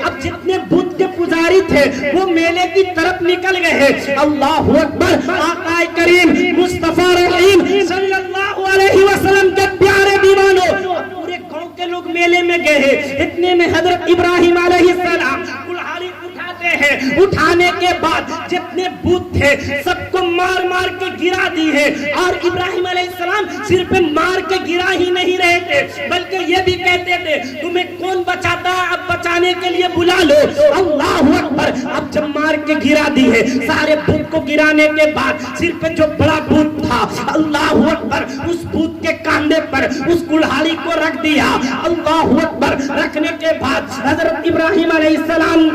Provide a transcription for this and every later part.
اب جتنے بت کے پجاری تھے وہ میلے کی طرف نکل گئے. اللہ اکبر. آقا کریم مصطفیٰ رحیم صلی اللہ علیہ وسلم کے پیارے دیوانوں, پورے گاؤں کے لوگ میلے میں گئے. اتنے میں حضرت ابراہیم علیہ السلام کلہاڑی اٹھاتے ہیں. اٹھانے کے بعد جتنے بت تھے سب کو مار مار کے گرا دی ہے. اور ابراہیم علیہ السلام صرف مار کے گرا ہی نہیں رہے تھے بلکہ یہ بھی کہتے تھے تمہیں کون بچاتا ہے, اب بچانے کے لیے بلا لو. اللہ اکبر. اب جب مار کے گرا دی ہے سارے بت کو گرانے کے بعد صرف جو بڑا بت تھا, اللہ اکبر, اس بت کے کاندھے پر اس کلہاڑی کو رکھ دیا. اللہ اکبر. رکھنے کے بعد حضرت ابراہیم علیہ السلام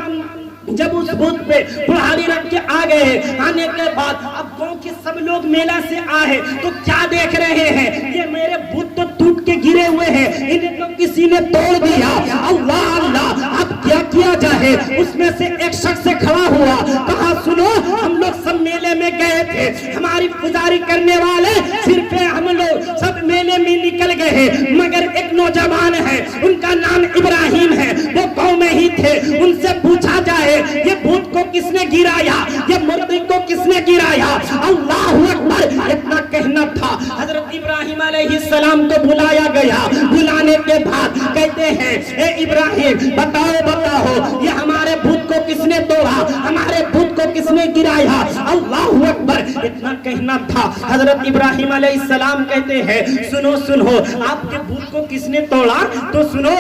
جب اس بت پہ کلہاڑی رکھ کے آ گئے, آنے کے بعد اب گاؤں کے سب لوگ میلہ سے آئے تو کیا دیکھ رہے ہیں, یہ میرے بت تو ٹوٹ کے گرے ہوئے ہیں, انہیں تو کسی نے توڑ دیا. اللہ اللہ. اب کیا کیا جائے. اس میں سے ایک شخص سے کھڑا ہوا, کہا سنو ہم لوگ سب میلے میں گئے تھے, ہماری پجاری کرنے والے صرف ہم لوگ سب میلے میں نکل گئے, مگر ایک نوجوان ہے ان کا نام ابراہیم ہے, وہ گاؤں میں ہی تھے, ان سے پوچھا جائے یہ بت کو کس نے گرایا, یہ مردے کو کس نے گرایا. اللہ اکبر. اتنا کہنا تھا. حضرت ابراہیم علیہ السلام کو بلایا گیا. بلانے کے بعد کہتے ہیں اے ابراہیم بتاؤ بتاؤ یہ ہمارے بت کو کس نے توڑا, ہمارے بت کو کس نے گرایا. اللہ اکبر. اتنا کہنا تھا. حضرت ابراہیم علیہ السلام کہتے ہیں سنو سنو, آپ کے بت کو کس نے توڑا تو سنو,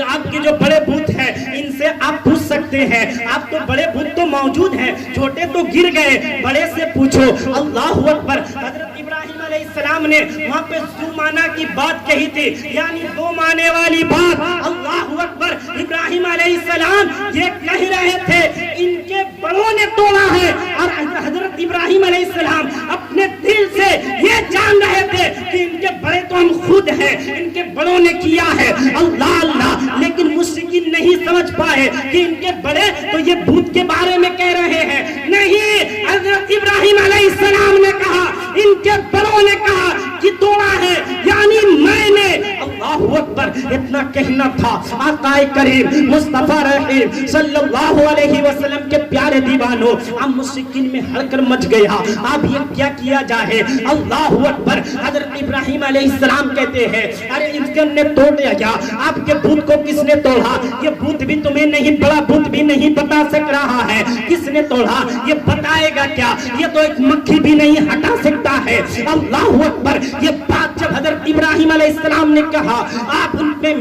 آپ کے جو بڑے بت ہیں ان سے آپ پوچھ سکتے ہیں. آپ تو بڑے بت تو موجود ہیں, چھوٹے تو گر گئے, بڑے سے پوچھو. اللہ اکبر. حضرت ابراہیم علیہ السلام نے وہاں پہ دو معنی کی بات کہی تھی, یعنی دو معنی والی بات. اللہ اکبر. ابراہیم علیہ السلام یہ کہہ رہے تھے ان کے بڑوں نے توڑا ہے, اور حضرت ابراہیم علیہ السلام اپنے دل سے یہ جان رہے تھے کہ ان کے بڑے تو ہم خود ہیں, ان کے بڑوں نے کیا ہے. اللہ اللہ. لیکن مشرکین نہیں سمجھ پائے کہ ان کے بڑے تو یہ بت کے بارے میں کہہ رہے ہیں. نہیں, حضرت ابراہیم علیہ السلام نے کہا, ان کے بڑوں نے کہا کہ توڑا ہے, یعنی میں نے. اللہ اکبر. اتنا کہنا تھا. آقا کریم مصطفیٰ رحیم صلی اللہ علیہ وسلم کے پیارے دیوانوں, اب مشرکین میں ہڑ کر مچ گیا. اب یہ کیا کیا جائے. اللہ اکبر. حضرت ابراہیم علیہ السلام کہتے ہیں ارے ان کے نے توڑ دیا. آپ کے بت کو کس نے توڑا, یہ بت بھی تمہیں نہیں, بڑا بت بھی نہیں بتا سک رہا ہے کس نے توڑا, یہ بتائے گا کیا, یہ تو ایک مکھی بھی نہیں ہٹا سکتا ہے. اللہ اکبر. یہ بات جب حضرت ابراہیم علیہ السلام نے کہا, آپ ان میں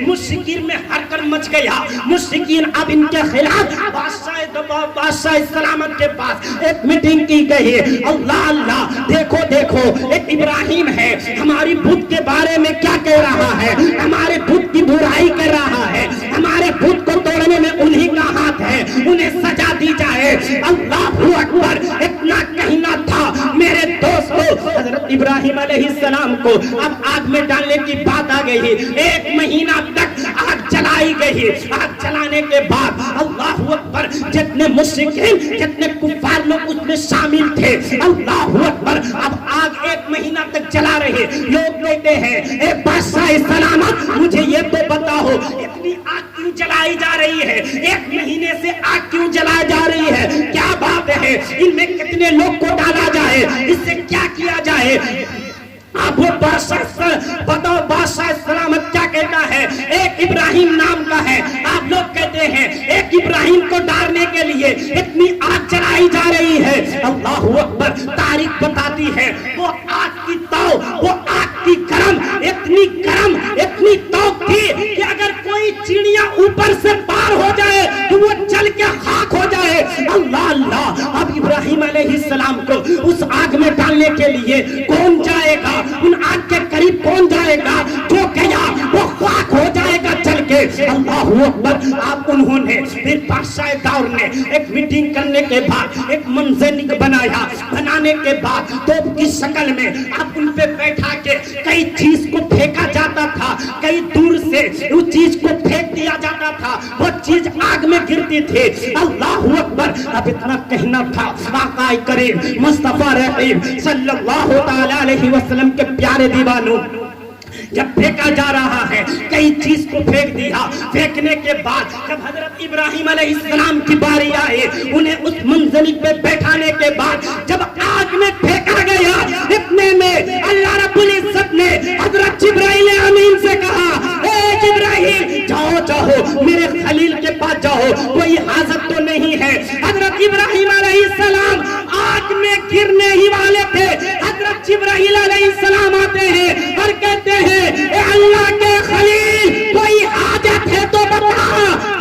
مشرکین میں ہر کر مچ گیا. مشرکین اب ان کے خلاف بادشاہ سلامت کے پاس ایک میٹنگ کی گئی. اللہ اللہ. دیکھو دیکھو ایک ابراہیم ہے, ہماری بت کے بارے میں کیا کہہ رہا ہے, ہمارے بت کی برائی کر رہا ہے, ہمارے بت کو توڑنے میں انہی کا ہاتھ ہے, انہیں سزا دی جائے. اللہ اکبر. اتنا کہنا تھا. میرے دوستو, حضرت ابراہیم علیہ السلام کو اب آگ میں ڈالنے کی بات آ گئی. ایک مہینہ تک آگ جلائی گئی. آگ جلانے کے بعد اللہ اکبر جتنے مشرکین جتنے کفار لوگ اس میں شامل تھے, اللہ اکبر, اب آگ ایک مہینہ تک جلا رہے. لوگ کہتے ہیں اے بادشاہ سلامت مجھے یہ تو بتاؤ اتنی آگ کیوں جلائی جا رہی ہے, ایک مہینے سے آگ کیوں جلائی جا رہی ہے, کیا بات ہے, ان میں کتنے لوگ کو ڈالا جائے, اس سے کیا کیا جائے. آپ وہ بتاؤ بادشاہ سلامت کیا کہتا ہے. ایک ابراہیم نام کا ہے, آپ لوگ کہتے ہیں ایک ابراہیم کو ڈالنے کے لیے اتنی آگ جلائی جا رہی ہے. اللہ اکبر. تاریخ بتاتی ہے وہ آگ کی تو, وہ آگ کی گرم, اتنی تو تھی کہ اگر کوئی چڑیا اوپر سے پار ہو جائے تو وہ جل کے خاک ہو جائے. اللہ اللہ. اب ابراہیم علیہ السلام کو اس آگ میں ڈالنے کے لیے کون جائے گا, ان آگ کے قریب کون جائے گا, جو گیا وہ خاک ہو جائے گا جل کے. اللہ اکبر. آپ انہوں نے پھر بادشاہ دور نے ایک میٹنگ کرنے کے بعد ایک منظر بنایا. بنانے کے بعد توپ کی شکل میں آپ ان پہ بیٹھا کے کئی چیز کو پھینکا جاتا تھا, کئی دور سے اس چیز کو پھینک دیا جاتا تھا, وہ چیز آگ میں گرتی تھی. اللہ اکبر. اب اتنا کہنا تھا. آقا کریم مصطفیٰ رحیم صلی اللہ تعالی علیہ وسلم کے پیارے دیوانوں, جب پھینکا جا رہا ہے کئی چیز کو پھینک دیا, پھینکنے کے بعد جب حضرت ابراہیم علیہ السلام کی باری آئے, انہیں اس منزلک پہ بیٹھانے کے بعد جب آگ میں پھینکا گیا, اتنے میں اللہ رب العزت نے حضرت جبرائیل امین سے کہا, اے جبرائیل جاؤ جاؤ میرے خلیل کے پاس جاؤ, کوئی حاجت تو نہیں ہے. حضرت ابراہیم علیہ السلام آگ میں گرنے ہی والے تھے, حضرت جبرائیل علیہ السلام آتے ہیں اور کہتے ہیں اے اللہ کے خلیل کوئی حاجت ہے تو بتا.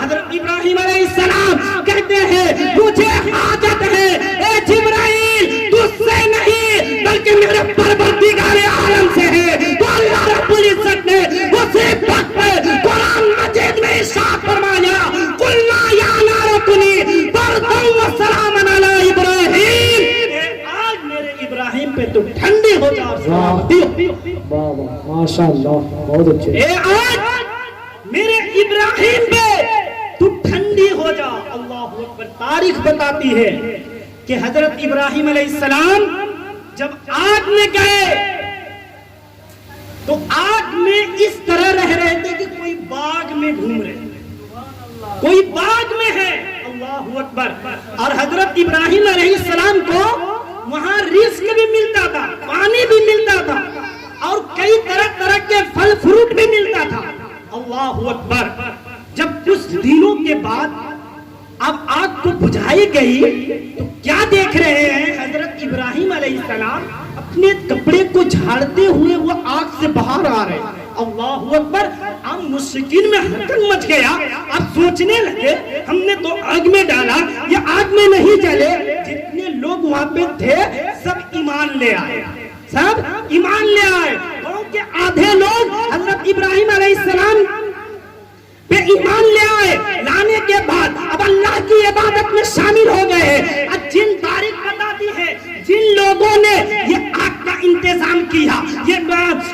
حضرت ابراہیم علیہ السلام کہتے ہیں مجھے حاجت ہے اے جبرائیل تجھ سے نہیں بلکہ میرے پروردگار عالم سے ہے. تو اللہ رب العزت نے اسی وقت پہ قرآن مجید میں ارشاد فرمایا, قلنا یا نار کونی بردا وسلاما علی ابراہیم, آج میرے ابراہیم پہ تو ٹھنڈی ہو جا. ماشاءاللہ بہت اچھے. اے آج میرے ابراہیم پہ تو ٹھنڈی ہو جا. اللہ اکبر. تاریخ بتاتی ہے کہ حضرت ابراہیم علیہ السلام جب آگ میں گئے تو آگ میں اس طرح رہ رہے تھے کہ کوئی باغ میں گھوم رہے, کوئی باغ میں ہے. اللہ اکبر. اور حضرت ابراہیم علیہ السلام کو وہاں رزق بھی ملتا تھا, پانی بھی ملتا تھا, اور کئی طرح طرح کے پھل فروٹ بھی ملتا تھا. اللہ اکبر. جب کچھ دنوں کے بعد اب آگ کو بجھائی گئی تو کیا دیکھ رہے ہیں, حضرت ابراہیم علیہ السلام اپنے کپڑے کو جھاڑتے ہوئے وہ آگ سے باہر آ رہے ہیں. اللہ اکبر. اب مشکین میں ہلکن مچ گیا. اب سوچنے لگے ہم نے تو آگ میں ڈالا, یہ آگ میں نہیں جلے. جتنے لوگ وہاں پہ تھے سب ایمان لے آئے, سب ایمان لے آئے, کیونکہ آدھے لوگ حضرت ابراہیم علیہ السلام پہ ایمان لے آئے. لانے کے بعد اب اللہ کی عبادت میں شامل ہو گئے. اب جن تاریخ بتاتی ہے جن لوگوں نے یہ آگ کا انتظام کیا, یہ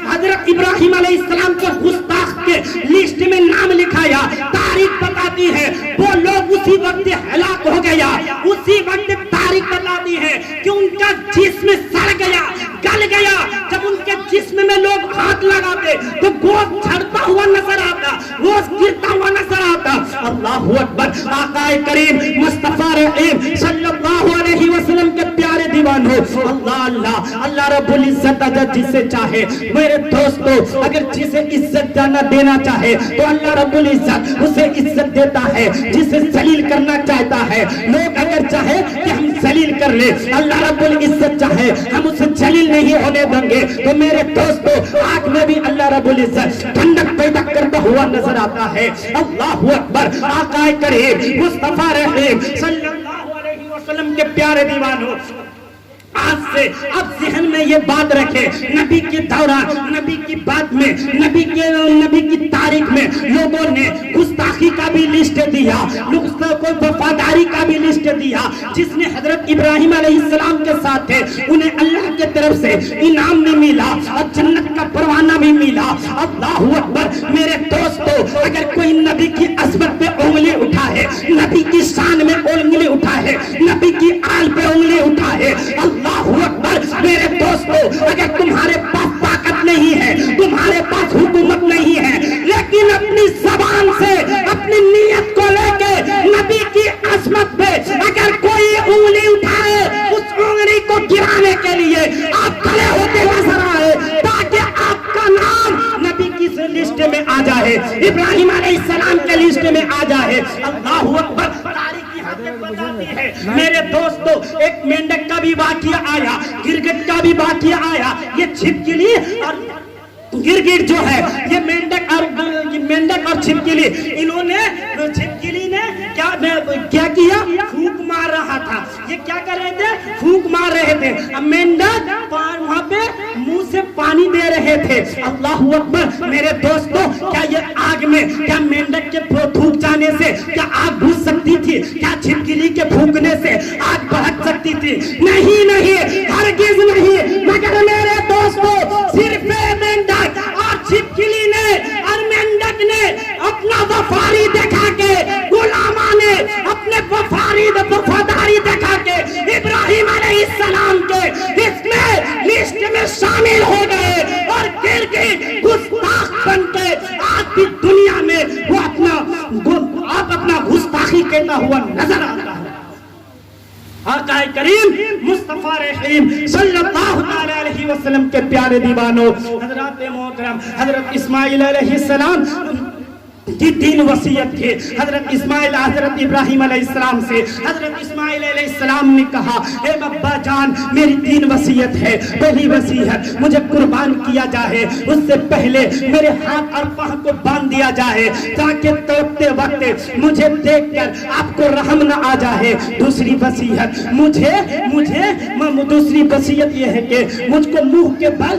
حضرت ابراہیم علیہ السلام کو گستاخ کے لسٹ میں نام لکھایا, تاریخ بتاتی ہے وہ لوگ اسی وقت ہلاک ہو گیا. اسی وقت تاریخ بتاتی ہے کہ ان کا جسم سڑ گیا, گل گیا. جب ان کے جسم میں لوگ ہاتھ لگاتے تو گوشت جھڑتا ہوا نظر آتا, گوشت گرتا ہوا نظر آتا. اللہ اکبر. آقا کریم مصطفیٰ رحیم صلی اللہ علیہ وسلم کے پیارے دیوانوں, اللہ اللہ اللہ رب العزت اگر جسے چاہے میرے دوستو, اگر جسے عزت جانا دینا چاہے تو اللہ رب العزت اسے عزت دیتا ہے. جسے ذلیل کرنا چاہتا ہے, لوگ اگر چاہے کہ ہم ذلیل کر لیں, اللہ رب العزت چاہے ہم اسے ذلیل نہیں ہونے دیں گے. تو میرے دوستو آگ میں بھی اللہ رب العزت ٹھنڈک پیدا کرتا ہوا نظر آتا ہے. اللہ اکبر. آقا کریم مصطفیٰ رحیم صلی اللہ علیہ وسلم کے پیارے دیوانوں, آج سے اب ذہن میں یہ بات رکھے, نبی کے دوران, نبی کی بات میں, نبی کی تاریخ میں لوگوں نے گستاخی کا بھی لسٹ دیا, کوئی وفاداری کا بھی لسٹ دیا. جس نے حضرت ابراہیم علیہ السلام کے ساتھ تھے انہیں اللہ کے طرف سے انعام بھی ملا اور جنت کا پروانہ بھی ملا. اللہ اکبر. میرے دوستو اگر کوئی نبی کی عظمت پہ انگلی اٹھائے, نبی کی شان میں انگلی اٹھائے, نبی کی آل پہ انگلی اٹھائے, اللہ اکبر. میرے دوستو اگر تمہارے پاس طاقت نہیں ہے, تمہارے پاس حکومت نہیں ہے, لیکن اپنی زبان سے اپنی نیت کو لے کے نبی کی عظمت پہ اگر کوئی انگلی اٹھائے, اس انگلی کو گرانے کے لیے آپ کھڑے ہوتے نظر آئے تاکہ آپ کا نام نبی کی لسٹ میں آ جائے, ابراہیم علیہ السلام کے لسٹ میں آ جائے. اللہ اکبر. میرے دوستو ایک مینڈک کا بھی واقعہ آیا, گرگٹ کا بھی واقعہ آیا. یہ چھپکلی اور گرگٹ جو ہے, یہ مینڈک اور چھپکلی, انہوں نے چھپکلی نے کیا کیا, پھونک مار رہا تھا. یہ کیا کر رہے تھے, پھونک مار رہے تھے. اب مینڈک وہاں پہ منہ سے پانی دے رہے تھے. اللہ اکبر. میرے دوستو کیا یہ آگ میں, کیا مینڈک کے پھونک جانے سے کیا آگ بجھ سکتی تھی, کیا چھپکلی کے پھونکنے سے آگ بھڑک سکتی تھی؟ نہیں نہیں, ہرگز نہیں. مگر میرے دوستو صرف مینڈک اور چھپکلی نے اور مینڈک نے اپنا وفاداری دکھا کے, غلامہ نے اپنے وفاداری دکھا کے ابراہیم علیہ السلام کے اس میں لسٹ میں شامل ہو گئے. اور گرگٹ بن کے آج بھی دنیا میں وہ اپنا گستاخی کہتا ہوا نظر آتا ہے۔ آقا کریم مصطفیٰ رحیم صلی اللہ علیہ وسلم کے پیارے دیوانوں، حضرات محترم حضرت اسماعیل علیہ السلام کی 3 وصیت تھے۔ حضرت اسماعیل حضرت ابراہیم علیہ السلام سے حضرت اسماعیل علیہ السلام نے کہا، اے ابا جان میری 3 وصیت ہے۔ پہلی وصیت، مجھے قربان کیا جائے اس سے پہلے میرے ہاتھ اور پاؤں کو باندھ دیا جائے تاکہ توڑتے وقت مجھے دیکھ کر آپ کو رحم نہ آ جائے۔ دوسری وصیت دوسری وصیت یہ ہے کہ مجھ کو منہ کے بل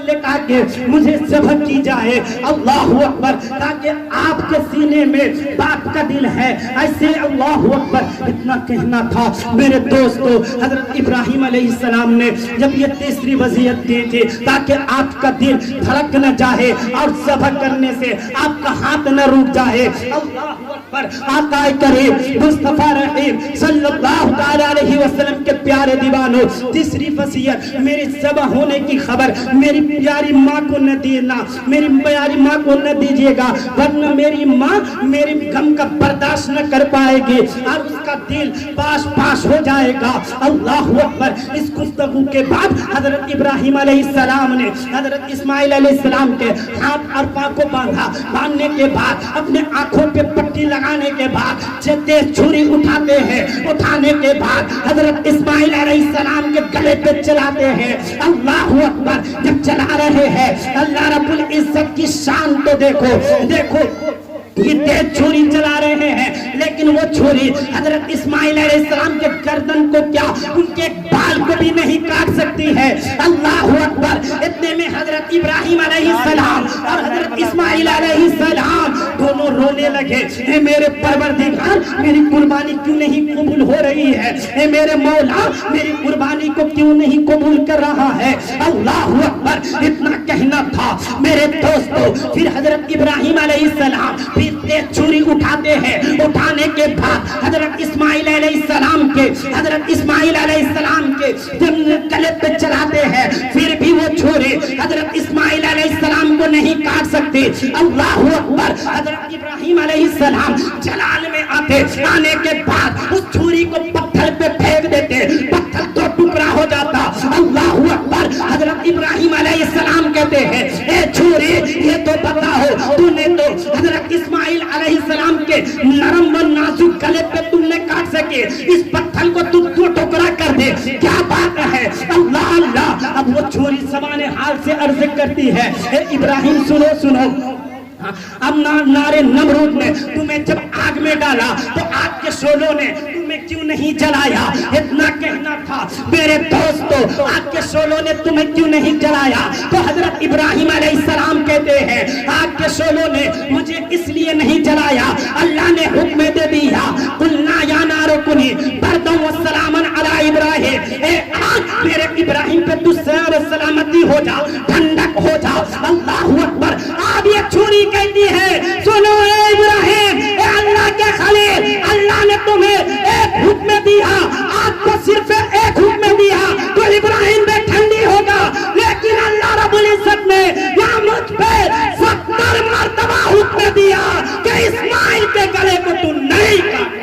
لٹا کے مجھے ذبح کی جائے، اللہ اکبر، تاکہ آپ کے سینے میں باپ کا دل ہے۔ ایسے اللہ اکبر اتنا کہنا تھا میرے دوستو۔ حضرت ابراہیم علیہ السلام نے جب یہ تیسری وصیت دی تھی تاکہ آپ کا دل دھڑک نہ جائے اور ذبح کرنے سے آپ کا ہاتھ نہ رک جائے، اللہ اکبر۔ آقا کریم مصطفیٰ رحیم صلی اللہ علیہ وسلم کے پیارے دیوانوں، تیسری وصیت، میری ذبح ہونے کی خبر میری پیاری ماں کو نہ دینا، میری پیاری ماں کو نہ دیجیے گا، ورنہ میری ماں میری غم کا برداشت نہ کر پائے گی اور اس کا دل پاش ہو جائے گا، اللہ اکبر۔ اس گفتگو کے بعد حضرت ابراہیم علیہ السلام نے حضرت اسماعیل علیہ السلام کے ہاتھ اور پاؤں کو باندھا۔ باندھنے کے بعد اپنے آنکھوں پہ پٹی لگانے کے بعد تیز چھری اٹھاتے ہیں، اٹھانے کے بعد حضرت اسماعیل علیہ السلام کے گلے پہ چلاتے ہیں، اللہ اکبر۔ جب چلا رہے ہیں اللہ رب العزت کی شان تو دیکھو یہ تیز چھری چلا رہے ہیں، لیکن وہ چھری حضرت اسماعیل علیہ السلام کے گردن کو کیا ان کے بال کو بھی نہیں کاٹ سکتی ہے، اللہ اکبر۔ اتنے میں حضرت ابراہیم علیہ السلام اور حضرت اسماعیل علیہ السلام دونوں رونے لگے، اے میرے پروردگار میری قربانی کیوں نہیں قبول ہو رہی ہے، اے میرے مولا میری قربانی کو کیوں نہیں قبول کر رہا ہے، اللہ اکبر۔ اتنا کہنا تھا میرے دوستو۔ پھر حضرت ابراہیم علیہ السلام تیز چھری اٹھاتے ہیں، اٹھانے کے بعد حضرت اسماعیل علیہ السلام کے گلے پہ چلاتے ہیں، پھر بھی وہ چھری حضرت اسماعیل علیہ السلام کو نہیں کاٹ سکتے، اللہ اکبر۔ حضرت ابراہیم علیہ السلام جلال میں آنے کے بعد اس چھری کو پتھر پہ پھینک دیتے، پتھر تو ٹکڑا ہو جاتا، اللہ اکبر۔ حضرت ابراہیم علیہ السلام کہتے ہیں، اے چھری یہ تو بتاؤ تو نے تو حضرت اسماعیل علیہ السلام کے نرم و نازک گلے پہ تم نے کاٹ سکے، اس پتھر کو تو ٹکڑا کر دے، کیا بات ہے، اللہ اللہ۔ اب وہ چھری زبان حال سے عرض کرتی ہے، اے ابراہیم سنو، اب نارے نمرود نے تمہیں جب آگ میں ڈالا تو آگ کے شعلوں نے تمہیں کیوں نہیں جلایا، اتنا کہنا تھا میرے دوستو۔ آگ کے شعلوں نے تمہیں کیوں نہیں جلایا، تو حضرت ابراہیم علیہ السلام کہتے ہیں آگ کے شعلوں نے مجھے اس لیے نہیں جلایا، اللہ نے حکم دے دیا، قلنا یا نار کونی بردا وسلاما علی ابراہیم، اے آگ میرے ابراہیم پہ تو سلامتی ہو جا، ٹھنڈک ہو جا، اللہ اکبر۔ اب یہ چھری کہتی ہے، سنو اے ابراہیم، اے اللہ کے خلیل، اللہ نے تمہیں ایک حکم دیا، آگ کو صرف ایک حکم دیا تو ابراہیم پہ ٹھنڈی ہوگا، لیکن اللہ رب العزت نے یا مجھ پہ 70 مرتبہ حکم دیا کہ اسماعیل کے گلے کو تو نہیں کاٹ۔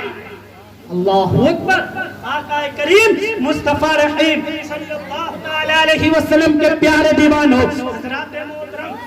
اللہ اکبر۔ آقا کریم مصطفیٰ رحیم صلی اللہ علیہ وسلم کے پیارے دیوانوں، حضرات محترم،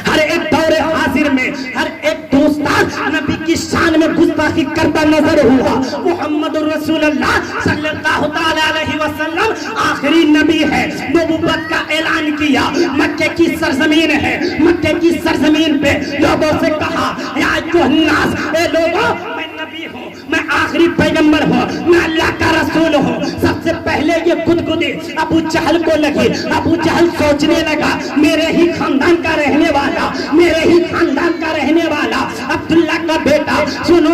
ہر ایک دور حاضر میں ہر ایک دوستان نبی کی شان میں گستاخی کرتا نظر ہوا۔ محمد رسول اللہ صلی اللہ علیہ وسلم آخری نبی ہے، نبوت کا اعلان کیا، مکہ کی سرزمین ہے، مکہ کی سرزمین پہ لوگوں سے کہا، یا ایھا الناس، اے لوگوں میں نبی ہوں، میں آخری پیغمبر ہوں، میں اللہ کا رسول ہوں۔ سب سے پہلے یہ گدگدی ابو جہل کو لگی، ابو جہل سوچنے لگا میرے ہی خاندان کا رہنے والا، میرے ہی خاندان کا رہنے والا عبداللہ کا بیٹا، سنو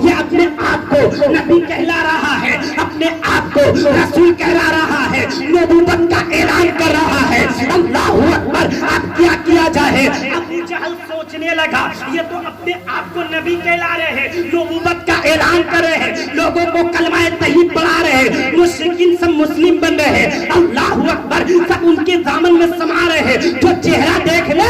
یہ اپنے آپ کو نبی کہلا رہا ہے، اپنے آپ کو رسول کہلا رہا ہے، نبوت کا اعلان کر رہا ہے، اللہ اکبر۔ اب کیا کیا جائے؟ ابو جہل سوچنے لگا یہ تو اپنے آپ کو نبی کہلا رہے ہیں، نبوت کا اعلان کر رہے ہیں، لوگوں کو کلمہ طیب پڑھا رہے ہیں، مشرکین سب مسلم بن رہے ہیں، اللہ اکبر، سب ان کے دامن میں سما رہے ہیں، جو چہرہ دیکھ لے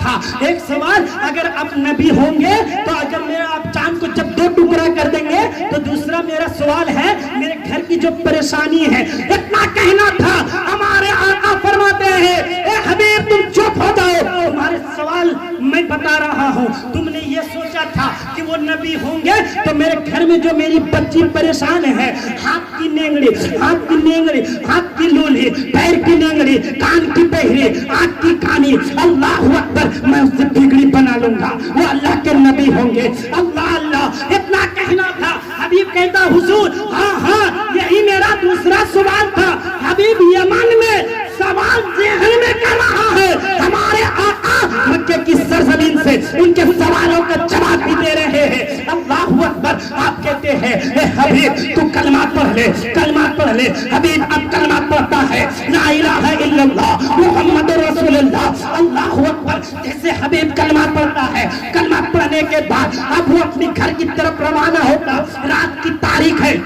تھا. ایک سوال, اگر آپ نبی ہوں گے تو اگر میرا آپ چاند کو جب 2 ٹکڑا کر دیں گے تو دوسرا میرا سوال ہے میرے گھر کی جو پریشانی ہے. اتنا کہنا تھا. ہمارے آقا فرماتے ہیں اے حبیب تم چپ ہو جاؤ, تمہارے سوال میں بتا رہا ہوں. تم نے یہ سوچا تھا کہ وہ نبی ہوں گے تو میرے گھر میں جو میری بچی پریشان ہے, ہاتھ کی نینگڑی, ہاتھ کی نینگڑی, ہاتھ کی لولی, پیر کی نینگڑی, کان کی بہری, آنکھ کی کانی, اللہ اکبر, میں اس سے بگڑی بنا لوں گا. وہ اللہ کے نبی ہوں گے. اللہ اللہ اتنا کہنا تھا. حبیب کہتا حضور ہاں ہاں یہی میرا دوسرا سوال تھا. حبیب یمن میں سوال ذہن میں کر رہا ہے. ہمارے آقا مکے کی سرزمین سے ان کے سوالوں کا جواب بھی دے رہے ہیں. اللہ اکبر. آپ کہتے ہیں اے حبیب تو کلمہ پڑھ لے, کلمہ پڑھ لے. حبیب اب کلمہ پڑھتا ہے لا الہ الا اللہ محمد رسول اللہ. اللہ اکبر. جیسے حبیب کلمہ پڑھتا ہے, کلمہ پڑھنے کے بعد اب وہ اپنی گھر کی طرف روانہ ہوتا. رات کی تاریخ ہے.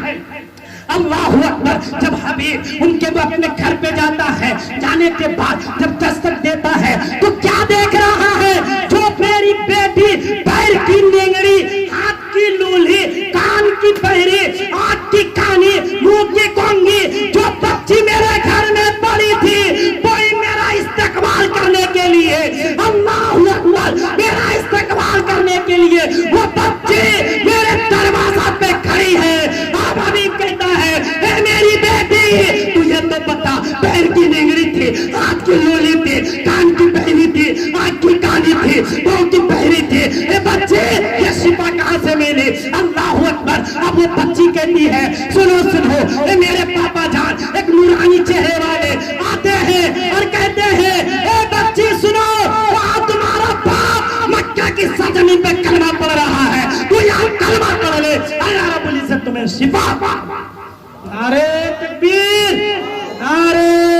اللہ اکبر. جب حبیب ان کے وہ اپنے گھر پہ جاتا ہے, جانے کے بعد جب دستک دیتا ہے تو کیا دیکھ رہا ہے؟ جو میری بیٹی پیر کی نینگڑی, ہاتھ کی لولی, کان کی بہری, آنکھ کی کانی, منہ کی کونگی, جو بچی میرے گھر میں پڑی تھی وہی میرا استقبال کرنے کے لیے, اللہ اکبر, میرا استقبال کرنے کے لیے وہ بچی میرے دروازہ پہ کھڑی ہے. اب حبیب کہتا ہے اے میری بیٹی تجھے تو پتا پیر کی نینگڑی تھی, ہاتھ کی لولی تھی, کان کی بہری تھی, آنکھ کی کانی تھی, پاؤں کی بہری تھی. اے بچے یہ شفا کہاں سے ملی؟ اللہ اکبر. اب وہ بچی کہتی ہے سنو سنو, اے میرے پاپا جان ایک نورانی چہرے والے آتے ہیں اور کہتے ہیں اے بچی سنو, تمہارا باپ مکہ کی سرزمین پہ کلمہ پڑھ رہا ہے, تو یہاں کلمہ پڑھ لے, اللہ رب العزت تمہیں شفا. نعرے تکبیر, نعرے